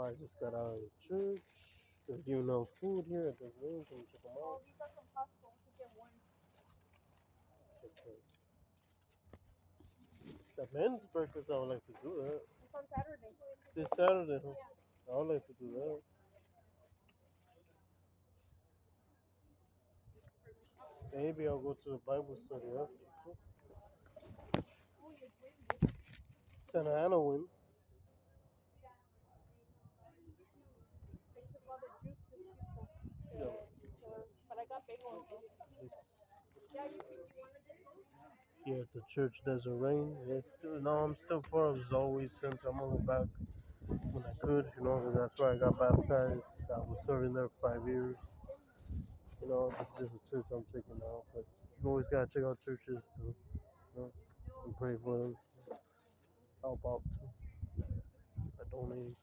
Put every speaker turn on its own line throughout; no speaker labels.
I just got out of the church. They're giving out food here at this room. Can you check them out?
these are from Costco to get one.
The men's breakfast, I would like to do that.
It's on Saturday.
This Saturday, huh? I would like to do that. Maybe I'll go to the Bible study after. Santa Ana win.
They took all the juices, people.
Yeah.
But I got big ones. Yeah, you want to get those?
Here at the church, doesn't rain. It's still, no, I'm still part of always since I'm only back when I could. You know, that's where I got baptized. I was serving there for 5 years. You know, this is just a church I'm checking out. But you always gotta check out churches to, you know, and pray for them. Help out too. I donate.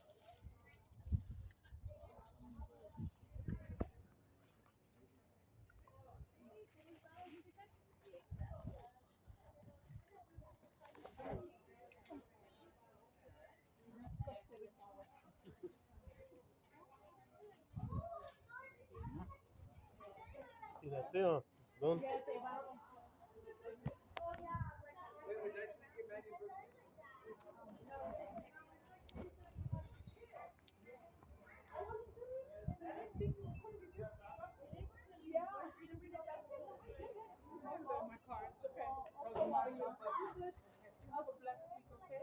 Y that's it, huh? It's done.
Yeah, se llevaron. My car. It's okay. I'll go bless you, okay?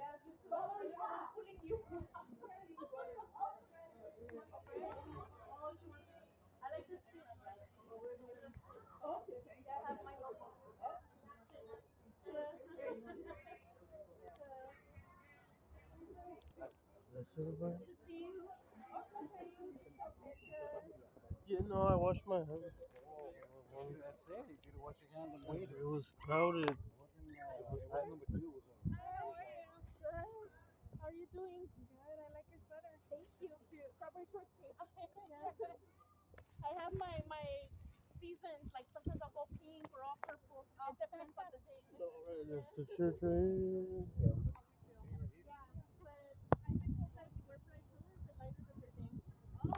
I'm pulling you. I like to see. Okay, thank you. I have my logo.
That's everybody.
To see you.
Yeah, no, I washed my hands.
That's it. You could wash your hands and wait.
It was crowded.
It wasn't number two.
How are you? Good. How are you doing? Good. I like your sweater. Thank you. Cute. Strawberry shortcake. I have my seasons. Like sometimes I'll go pink or all purple. It depends on the day.
Alright, that's the church right here.